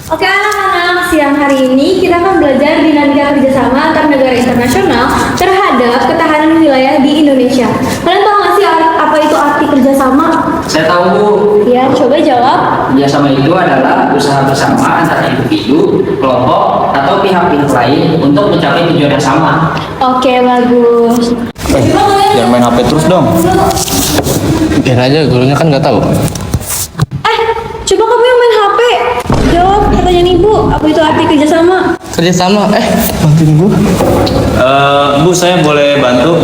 Oke anak-anak, siang hari ini kita akan belajar dinamika kerjasama antar negara internasional terhadap ketahanan wilayah di Indonesia. Kalian tahu nggak sih apa itu arti kerjasama? Saya tahu, Bu. Ya, coba jawab. Kerjasama itu adalah usaha bersama antara individu, kelompok, atau pihak-pihak lain untuk mencapai tujuan yang sama. Oke, bagus. Jangan main HP terus dong. Biar aja, gurunya kan nggak tahu. Coba kamu yang main HP. Jawab pertanyaan ibu, apa itu arti kerjasama? Kerjasama, bantuin gua. Bu, saya boleh bantu?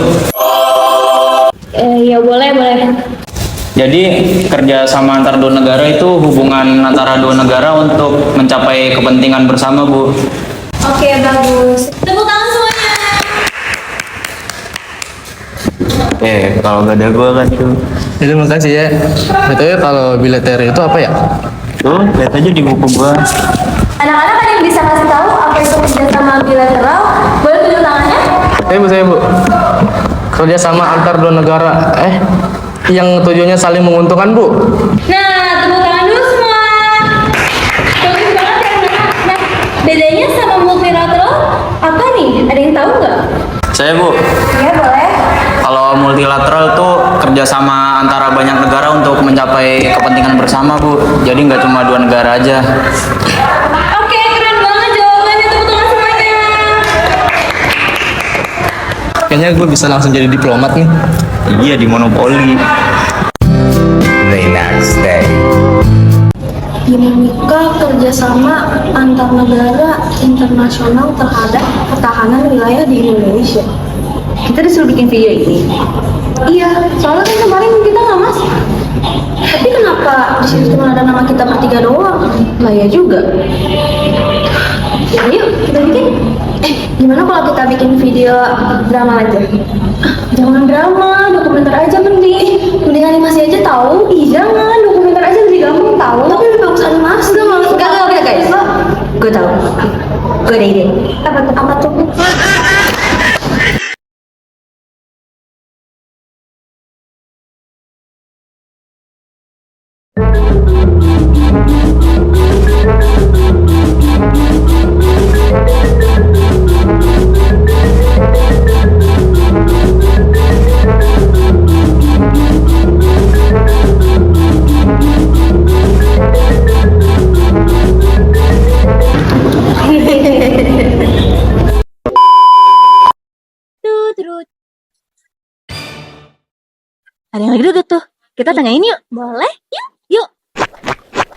Ya boleh. Jadi kerjasama antar dua negara itu hubungan antara dua negara untuk mencapai kepentingan bersama, Bu. Oke, bagus. Tepuk tangan semuanya. Kalau nggak ada gua kan tuh. Terima kasih ya. Betulnya kalau militer itu apa ya? Tuh, lihat aja di buku gua. Anak-anak ada yang bisa kasih tahu apa itu kerjasama bilateral? Boleh tunjuk tangannya? Saya Bu. Kerjasama antar dua negara. Yang tujuannya saling menguntungkan, Bu. Nah, tepuk tangan dulu semua. Bagus banget ya anak-anak. Nah, bedanya sama multilateral apa nih? Ada yang tahu nggak? Saya, Bu. Ya, boleh. Kalau multilateral tuh kerjasama antara banyak negara untuk mencapai kepentingan bersama, Bu. Jadi nggak cuma dua negara aja. Oke, keren banget jawabannya. Tepuk tangan semuanya. Kayaknya gue bisa langsung jadi diplomat nih. Iya, di monopoli. The next day. Dinamika kerjasama antar negara internasional terhadap ketahanan wilayah di Indonesia. Kita disuruh bikin video ini. Iya, soalnya kan kemarin kita nggak masuk. Tapi kenapa di situ cuma ada nama kita bertiga doang? Lah ya juga. Ya, yuk kita bikin. Gimana kalau kita bikin video drama aja? Jangan drama, dokumenter aja mending. Mending animasi aja tahu. Ih, jangan, dokumenter aja lebih gampang tahu. Tapi lebih bagus animasi. Enggak guys. Gue tahu. Gue ada ide. Apa tuh? Ada yang lagi duduk tuh. Kita tanyain yuk. Boleh? Yuk.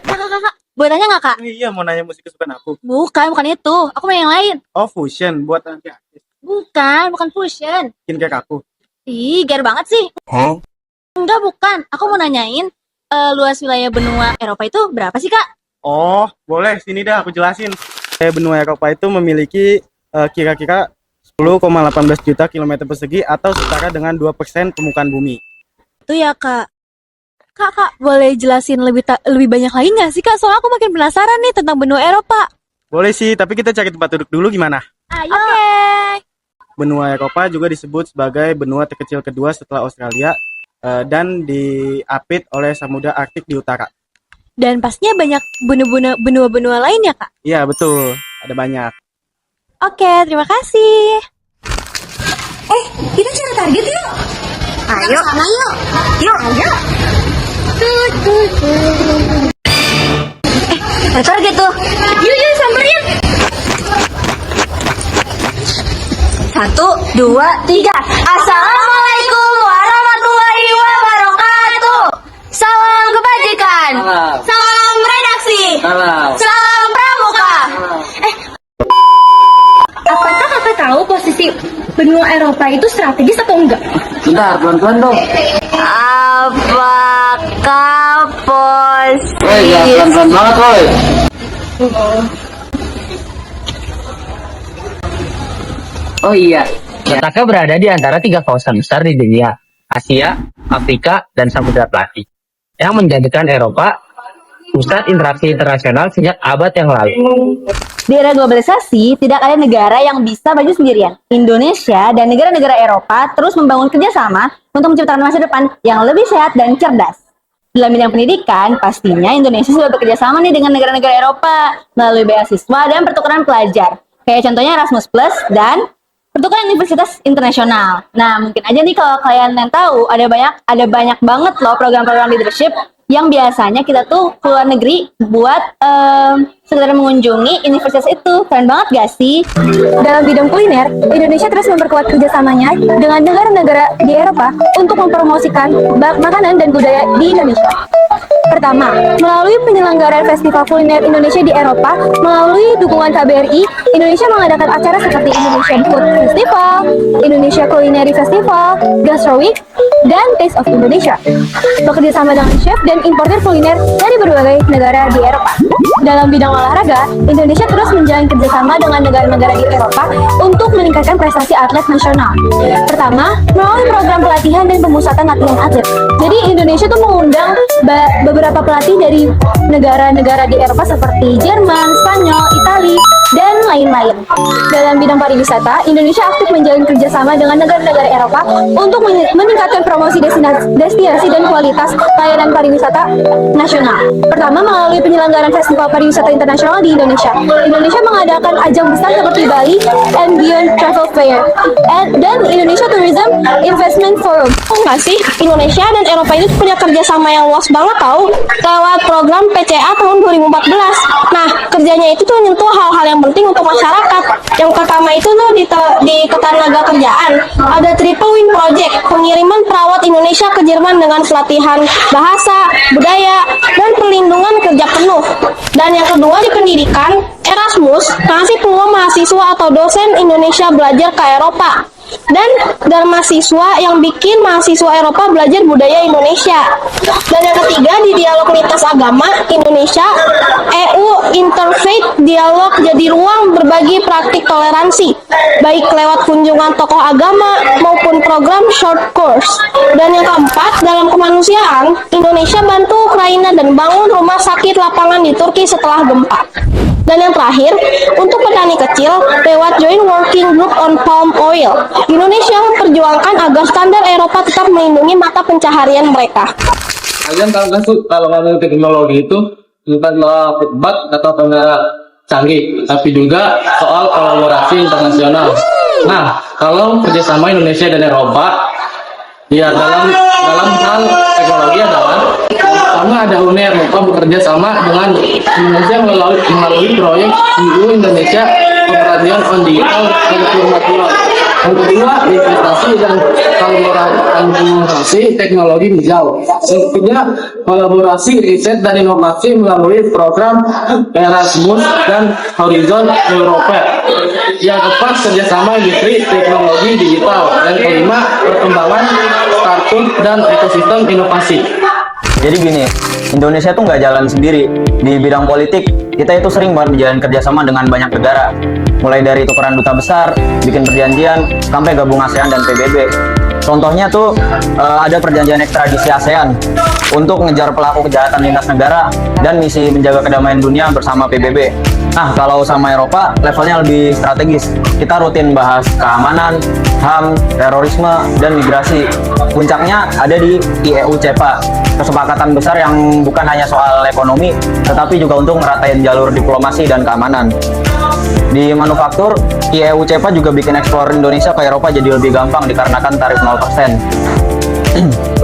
Kakak. Boleh tanya nggak kak? Iya, mau nanya musik kesukaan aku. Bukan itu. Aku mau yang lain. Oh, fusion buat nanti artis. Bukan fusion. Bikin kayak aku. Ih, ger banget sih. Enggak, bukan. Aku mau nanyain luas wilayah benua Eropa itu berapa sih kak? Oh, boleh. Sini dah aku jelasin. Benua Eropa itu memiliki kira-kira 10,18 juta kilometer persegi atau setara dengan 2% permukaan bumi. Itu ya kak. Kak, boleh jelasin lebih banyak lagi nggak sih kak? Soalnya aku makin penasaran nih tentang benua Eropa. Boleh sih, tapi kita cari tempat duduk dulu gimana? Ayo. Oke. Benua Eropa juga disebut sebagai benua terkecil kedua setelah Australia dan diapit oleh Samudra Arktik di utara. Dan pastinya banyak benua-benua lain ya kak? Iya, betul. Ada banyak. Oke, terima kasih. Kita cari target yuk. Ayo. Sana yuk. Ayo. Ada target tuh. Yuk samperin. 1, 2, 3. Assalamualaikum warahmatullahi wabarakatuh. Salam kebajikan. Salam redaksi. Salam pramuka. Apakah kakak tahu posisi benua Eropa itu strategis atau enggak? Bentar, pelan-pelan dong. Apakah posisi Ya, pelan-pelan banget, woy. Oh iya, letaknya berada di antara 3 kawasan besar di dunia, Asia, Afrika, dan Samudra Atlantik, yang menjadikan Eropa pusat interaksi internasional sejak abad yang lalu. Di era globalisasi, tidak ada negara yang bisa maju sendirian. Indonesia dan negara-negara Eropa terus membangun kerjasama untuk menciptakan masa depan yang lebih sehat dan cerdas. Dalam bidang pendidikan, pastinya Indonesia sudah bekerja sama nih dengan negara-negara Eropa melalui beasiswa dan pertukaran pelajar. Kayak contohnya Erasmus Plus dan pertukaran universitas internasional. Nah, mungkin aja nih kalau kalian yang tahu ada banyak banget loh program-program leadership yang biasanya kita tuh keluar negeri buat sekedar mengunjungi universitas itu. Keren banget gak sih? Dalam bidang kuliner, Indonesia terus memperkuat kerjasamanya dengan negara-negara di Eropa untuk mempromosikan makanan dan budaya di Indonesia. Pertama, melalui penyelenggaraan Festival Kuliner Indonesia di Eropa, melalui dukungan KBRI, Indonesia mengadakan acara seperti Indonesian Food Festival, Indonesia Culinary Festival, Gastro Week, dan Taste of Indonesia. Bekerja sama dengan chef dan importer kuliner dari berbagai negara di Eropa. Dalam bidang olahraga, Indonesia terus menjalin kerjasama dengan negara-negara di Eropa untuk meningkatkan prestasi atlet nasional. Pertama, melalui program pelatihan dan pemusatan latihan atlet. Jadi Indonesia tuh mengundang beberapa pelatih dari negara-negara di Eropa seperti Jerman, Spanyol, Italia, dan lain-lain. Dalam bidang pariwisata, Indonesia aktif menjalin kerjasama dengan negara-negara Eropa untuk meningkatkan promosi destinasi dan kualitas layanan pariwisata nasional. Pertama, melalui penyelenggaraan Festival Pariwisata Internasional di Indonesia. Indonesia mengadakan ajang besar seperti Bali and Beyond Travel Fair dan Indonesia Tourism Investment Forum. Oh nggak sih, Indonesia dan Eropa itu punya kerjasama yang luas banget tahu lewat program PCA tahun 2014. Nah, kerjanya itu tuh nyentuh hal-hal yang penting untuk masyarakat. Yang pertama itu tuh di ketenaga kerjaan ada Triple Win Project, pengiriman perawat Indonesia ke Jerman dengan pelatihan bahasa, budaya, dan perlindungan kerja penuh. Dan yang kedua di pendidikan, Erasmus ngasih peluang mahasiswa atau dosen Indonesia belajar ke Eropa. Dan mahasiswa yang bikin mahasiswa Eropa belajar budaya Indonesia. Dan yang ketiga di dialog lintas agama Indonesia, EU Interfaith Dialog jadi ruang berbagi praktik toleransi, baik lewat kunjungan tokoh agama maupun program short course. Dan yang keempat, dalam kemanusiaan, Indonesia bantu Ukraina dan bangun rumah sakit lapangan di Turki setelah gempa. Dan yang terakhir, untuk petani kecil, lewat Joint Working Group on Palm Oil, Indonesia memperjuangkan agar standar Eropa tetap melindungi mata pencaharian mereka. Kalian tahu nggak tuh kalau ngomong teknologi itu bukan hebat atau kamera canggih, tapi juga soal kolaborasi internasional. Nah, kalau kerjasama Indonesia dan Eropa, ya dalam hal teknologi adalah pertama ada Uni Eropa bekerja sama dengan Indonesia melalui proyek EU Indonesia Cooperation on Digital and Natural. Yang kedua, investasi dan kolaborasi teknologi hijau. Yang ketiga, kolaborasi riset dan inovasi melalui program Erasmus dan Horizon Europe. Yang keempat, kerjasama industri teknologi digital. Yang kelima, perkembangan startup dan ekosistem inovasi. Jadi gini, Indonesia tuh nggak jalan sendiri. Di bidang politik, kita itu sering banget menjalin kerjasama dengan banyak negara. Mulai dari tukeran duta besar, bikin perjanjian, sampai gabung ASEAN dan PBB. Contohnya tuh ada perjanjian ekstradisi ASEAN untuk ngejar pelaku kejahatan lintas negara dan misi menjaga kedamaian dunia bersama PBB. Nah, kalau sama Eropa, levelnya lebih strategis. Kita rutin bahas keamanan, HAM, terorisme, dan migrasi. Puncaknya ada di IEU CEPA, kesepakatan besar yang bukan hanya soal ekonomi, tetapi juga untuk meratain jalur diplomasi dan keamanan. Di manufaktur, IEU CEPA juga bikin ekspor Indonesia ke Eropa jadi lebih gampang dikarenakan tarif 0%.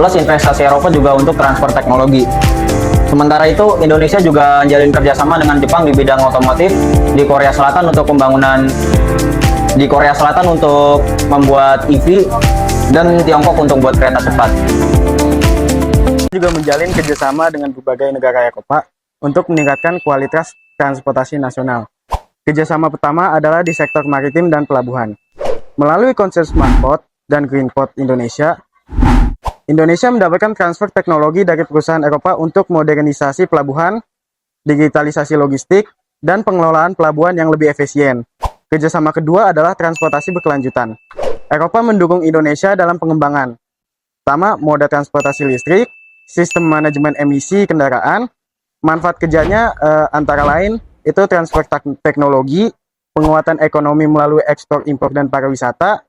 Plus investasi Eropa juga untuk transfer teknologi. Sementara itu, Indonesia juga menjalin kerjasama dengan Jepang di bidang otomotif, di Korea Selatan untuk membuat EV, dan Tiongkok untuk buat kereta cepat. Juga menjalin kerjasama dengan berbagai negara Eropa untuk meningkatkan kualitas transportasi nasional. Kerjasama pertama adalah di sektor maritim dan pelabuhan. Melalui konsep Smart Port dan Green Port Indonesia mendapatkan transfer teknologi dari perusahaan Eropa untuk modernisasi pelabuhan, digitalisasi logistik, dan pengelolaan pelabuhan yang lebih efisien. Kerjasama kedua adalah transportasi berkelanjutan. Eropa mendukung Indonesia dalam pengembangan. Pertama, moda transportasi listrik, sistem manajemen emisi kendaraan. Manfaat kerjanya antara lain itu transfer teknologi, penguatan ekonomi melalui ekspor, impor, dan pariwisata,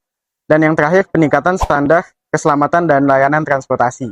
dan yang terakhir peningkatan standar keselamatan dan layanan transportasi.